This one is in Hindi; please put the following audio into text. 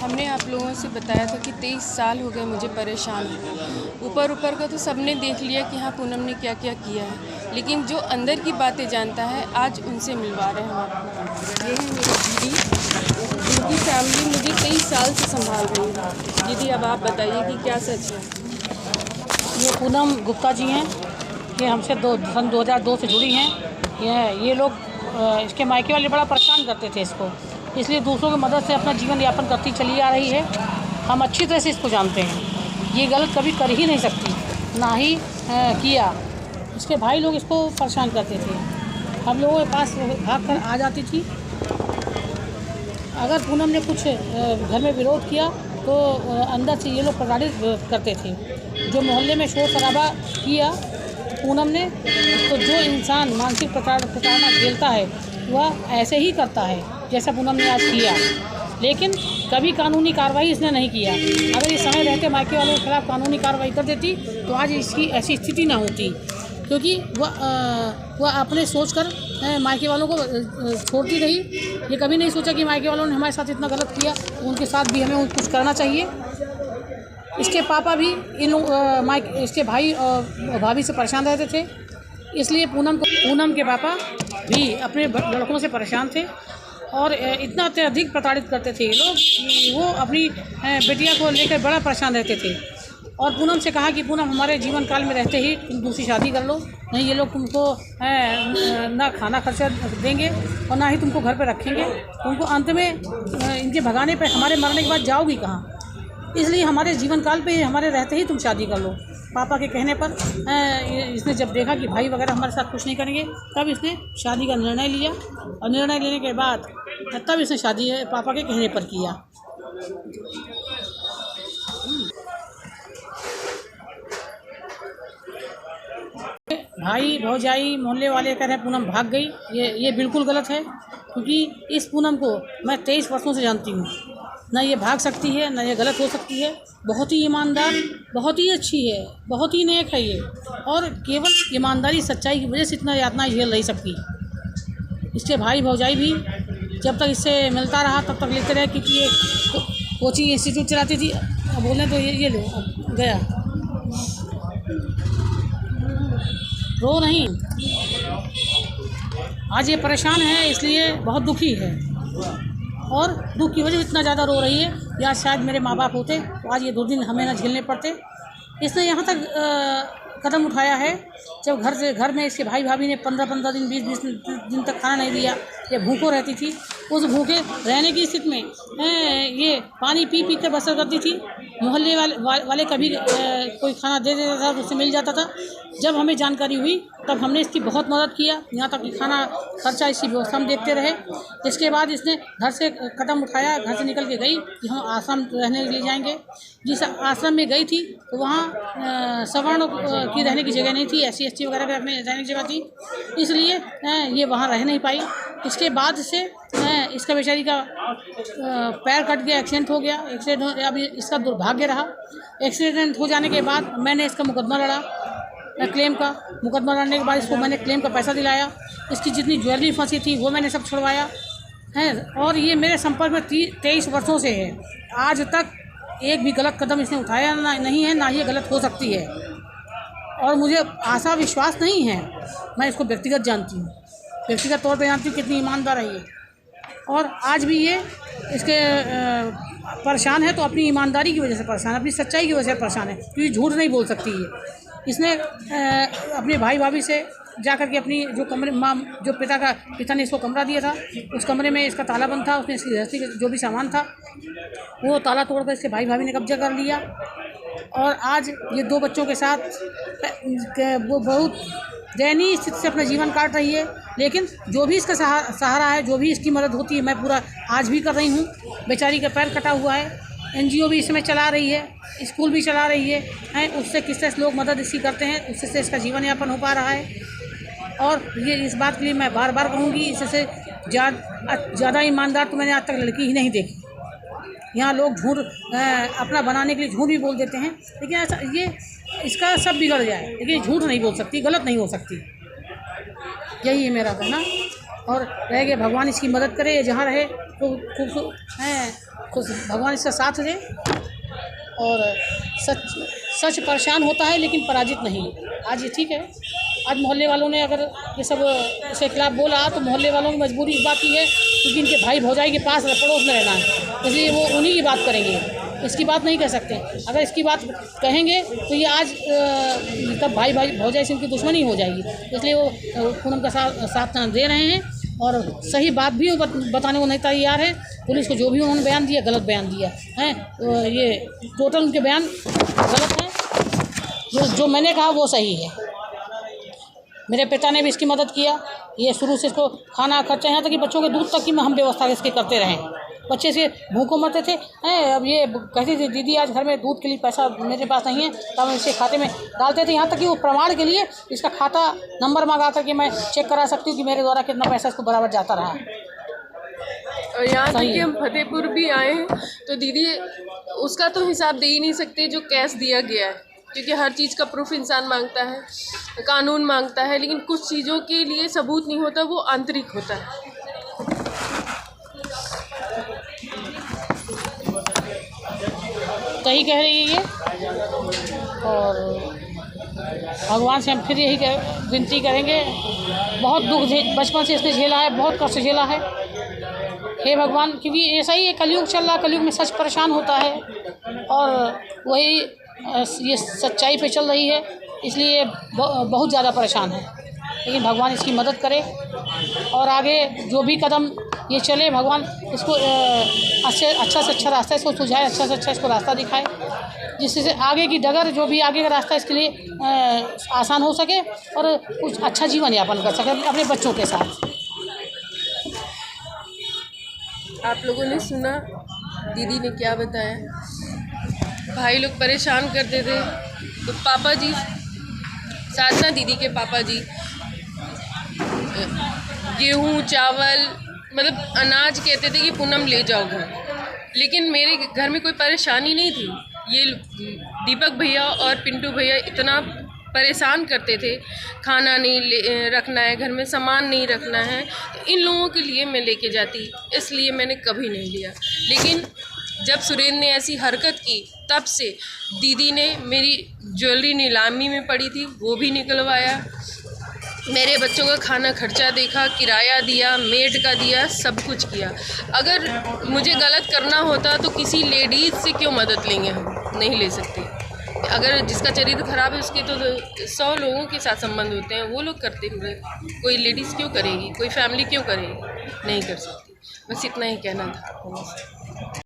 हमने आप लोगों से बताया था कि 23 साल हो गए मुझे परेशान हो। ऊपर का तो सबने देख लिया कि हाँ पूनम ने क्या क्या किया है, लेकिन जो अंदर की बातें जानता है आज उनसे मिलवा रहे हैं हम आपको। ये है मेरी दीदी, जिनकी फैमिली मुझे 23 साल से संभाल रही है। दीदी अब आप बताइए कि क्या सच है। ये पूनम गुप्ता जी हैं। ये हमसे सन 2002 से जुड़ी हैं। ये लोग इसके मायके वाले बड़ा परेशान करते थे इसको, इसलिए दूसरों की मदद से अपना जीवन यापन करती चली आ रही है। हम अच्छी तरह से इसको जानते हैं, ये गलत कभी कर ही नहीं सकती, ना ही किया। इसके भाई लोग इसको परेशान करते थे, हम लोगों के पास भाग कर आ जाती थी। अगर पूनम ने कुछ घर में विरोध किया तो अंदर से ये लोग प्रताड़ित करते थे। जो मोहल्ले में शोर शराबा किया पूनम ने, तो जो इंसान मानसिक प्रताड़ना झेलता है वह ऐसे ही करता है जैसा पूनम ने आज किया, लेकिन कभी कानूनी कार्रवाई इसने नहीं किया। अगर इस समय रहते मायके वालों के खिलाफ कानूनी कार्रवाई कर देती तो आज इसकी ऐसी स्थिति ना होती, क्योंकि वह अपने सोचकर मायके वालों को छोड़ती रही। ये कभी नहीं सोचा कि मायके वालों ने हमारे साथ इतना गलत किया, उनके साथ भी हमें कुछ करना चाहिए। इसके पापा भी इसके भाई और भाभी से परेशान रहते थे, इसलिए पूनम के पापा भी अपने लड़कों से परेशान थे और इतना अत्यधिक प्रताड़ित करते थे ये लोग कि वो अपनी बेटिया को लेकर बड़ा परेशान रहते थे। और पूनम से कहा कि पूनम हमारे जीवन काल में रहते ही तुम दूसरी शादी कर लो, नहीं ये लोग तुमको ना खाना खर्चा देंगे और ना ही तुमको घर पर रखेंगे, तुमको अंत में इनके भगाने पर हमारे मरने के बाद जाओगी कहाँ, इसलिए हमारे जीवन काल पे हमारे रहते ही तुम शादी कर लो। पापा के कहने पर इसने जब देखा कि भाई वगैरह हमारे साथ कुछ नहीं करेंगे, तब इसने शादी का निर्णय लिया और निर्णय लेने के बाद तब इसने शादी पापा के कहने पर किया। भाई भौजाई मोहल्ले वाले कह रहे हैं पूनम भाग गई, ये बिल्कुल गलत है, क्योंकि इस पूनम को मैं 23 वर्षों से जानती हूँ। ना ये भाग सकती है, ना ये गलत हो सकती है। बहुत ही ईमानदार, बहुत ही अच्छी है, बहुत ही नेक है ये, और केवल ईमानदारी सच्चाई की वजह से इतना यातना झेल रही सबकी। इसके भाई भौजाई भी जब तक इससे मिलता रहा तब तक लेते रहे, क्योंकि ये कोचिंग इंस्टीट्यूट चलाती थी। अब बोलें तो ये लो अब गया, रो नहीं, आज ये परेशान है, इसलिए बहुत दुखी है और दुख की वजह से इतना ज़्यादा रो रही है। या शायद मेरे माँ बाप होते तो आज ये 2 दिन हमें ना झेलने पड़ते। इसने यहाँ तक कदम उठाया है, जब घर में इसके भाई भाभी ने 15-15 दिन 20-20 दिन तक खाना नहीं दिया, ये भूखों रहती थी। उस भूखे रहने की स्थिति में ये पानी पी कर बसर करती थी। मोहल्ले वाले कभी कोई खाना दे देता था तो उससे मिल जाता था। जब हमें जानकारी हुई तब हमने इसकी बहुत मदद किया, यहाँ तक कि खाना खर्चा इसकी व्यवस्था हम देखते रहे। इसके बाद इसने घर से कदम उठाया, घर से निकल के गई कि हम आश्रम रहने के लिए जाएंगे। जिस आश्रम में गई थी तो वहाँ सवर्ण की रहने की जगह नहीं थी, SC/ST वगैरह के रहने की जगह थी, इसलिए ये वहाँ रह नहीं पाई। इसके बाद से इसका बेचारी का पैर कट गया, एक्सीडेंट हो गया। अभी इसका दुर्भाग्य रहा, एक्सीडेंट हो जाने के बाद मैंने इसका मुकदमा लड़ा, क्लेम का मुकदमा लड़ने के बाद इसको मैंने क्लेम का पैसा दिलाया। इसकी जितनी ज्वेलरी फंसी थी वो मैंने सब छुड़वाया है, और ये मेरे संपर्क में 23 वर्षों से है। आज तक एक भी गलत कदम इसने उठाया नहीं है, ना ये गलत हो सकती है, और मुझे आशा विश्वास नहीं है। मैं इसको व्यक्तिगत जानती हूँ, व्यक्तिगत तौर पे जानती हूँ कितनी ईमानदार है ये, और आज भी ये इसके परेशान है तो अपनी ईमानदारी की वजह से परेशान है, अपनी सच्चाई की वजह से परेशान है, क्योंकि झूठ नहीं बोल सकती है। इसने अपने भाई भाभी से जाकर के अपनी जो कमरे जो पिता ने इसको कमरा दिया था, उस कमरे में इसका ताला बंद था, उसने इसकी गृहस्थी का जो भी सामान था वो ताला तोड़कर इसके भाई भाभी ने कब्जा कर लिया। और आज ये 2 बच्चों के साथ वो बहुत दयनीय स्थिति से अपना जीवन काट रही है। लेकिन जो भी इसका सहारा है, जो भी इसकी मदद होती है, मैं पूरा आज भी कर रही हूँ। बेचारी का पैर कटा हुआ है, NGO भी इसमें चला रही है, स्कूल भी चला रही है, उससे किस तरह से लोग मदद इसकी करते हैं, उससे इसका जीवन यापन हो पा रहा है। और ये इस बात के लिए मैं बार बार कहूँगी, इससे ज़्यादा ईमानदार तो मैंने आज तक लड़की ही नहीं देखी। यहाँ लोग झूठ अपना बनाने के लिए झूठ भी बोल देते हैं, लेकिन ऐसा ये इसका सब बिगड़ जाए, लेकिन झूठ नहीं बोल सकती, गलत नहीं हो सकती। यही है मेरा कहना। और रह गए भगवान इसकी मदद करे, जहाँ रहे तो खुश भगवान इसका साथ दे। और सच सच परेशान होता है लेकिन पराजित नहीं। आज ये ठीक है, आज मोहल्ले वालों ने अगर ये सब इसके खिलाफ़ बोला तो मोहल्ले वालों की मजबूरी इस बात की है क्योंकि इनके भाई भौजाई के पास पड़ोस में रहना है, इसलिए वो उन्हीं की बात करेंगे, इसकी बात नहीं कह सकते। अगर इसकी बात कहेंगे तो ये आज तब भाई भौजाई से इनकी दुश्मनी हो जाएगी, इसलिए वो पूनम का साथ दे रहे हैं। और सही बात भी बताने को नहीं तैयार है। पुलिस को जो भी उन्होंने बयान दिया गलत बयान दिया है, ये टोटल उनके बयान गलत हैं। जो मैंने कहा वो सही है। मेरे पिता ने भी इसकी मदद किया, ये शुरू से इसको खाना खर्चा यहाँ तक कि बच्चों के दूध तक की हम व्यवस्था इसके करते रहें। बच्चे से भूखों मरते थे, अब ये कहती थी दीदी आज घर में दूध के लिए पैसा मेरे पास नहीं है, तब हम इसके खाते में डालते थे। यहाँ तक कि वो प्रमाण के लिए इसका खाता नंबर मंगा करके मैं चेक करा सकती हूँ कि मेरे द्वारा कितना पैसा इसको बराबर जाता रहा। और यहाँ तक कि हम फतेहपुर भी आए हैं तो दीदी उसका तो हिसाब दे ही नहीं सकते जो कैश दिया गया है, क्योंकि हर चीज़ का प्रूफ इंसान मांगता है, कानून मांगता है, लेकिन कुछ चीज़ों के लिए सबूत नहीं होता, वो आंतरिक होता है। सही कह रही है ये। और भगवान से हम फिर यही विनती करेंगे, बहुत दुख बचपन से इसने झेला है, बहुत कष्ट झेला है। हे भगवान, क्योंकि ऐसा ही है, कलयुग चल रहा, कलयुग में सच परेशान होता है और वही ये सच्चाई पे चल रही है, इसलिए बहुत ज़्यादा परेशान है। लेकिन भगवान इसकी मदद करे और आगे जो भी कदम ये चले, भगवान इसको अच्छा से अच्छा रास्ता इसको सुझाए, अच्छा से अच्छा इसको रास्ता दिखाए, जिससे आगे की डगर जो भी आगे का रास्ता इसके लिए आसान हो सके और कुछ अच्छा जीवन यापन कर सके अपने बच्चों के साथ। आप लोगों ने सुना दीदी ने क्या बताया। भाई लोग परेशान करते थे तो पापा जी, साधना दीदी के पापा जी गेहूँ चावल मतलब अनाज कहते थे कि पूनम ले जाओ घर, लेकिन मेरे घर में कोई परेशानी नहीं थी। ये दीपक भैया और पिंटू भैया इतना परेशान करते थे, खाना नहीं रखना है, घर में सामान नहीं रखना है, तो इन लोगों के लिए मैं लेके जाती, इसलिए मैंने कभी नहीं लिया। लेकिन जब सुरेंद्र ने ऐसी हरकत की तब से दीदी ने मेरी ज्वेलरी नीलामी में पड़ी थी वो भी निकलवाया, मेरे बच्चों का खाना खर्चा देखा, किराया दिया, मेड का दिया, सब कुछ किया। अगर मुझे गलत करना होता तो किसी लेडीज़ से क्यों मदद लेंगे, हम नहीं ले सकते। अगर जिसका चरित्र खराब है उसके तो 100 लोगों के साथ संबंध होते हैं, वो लोग करते हुए कोई लेडीज़ क्यों करेगी, कोई फैमिली क्यों करेगी, नहीं कर सकती। बस इतना ही कहना था।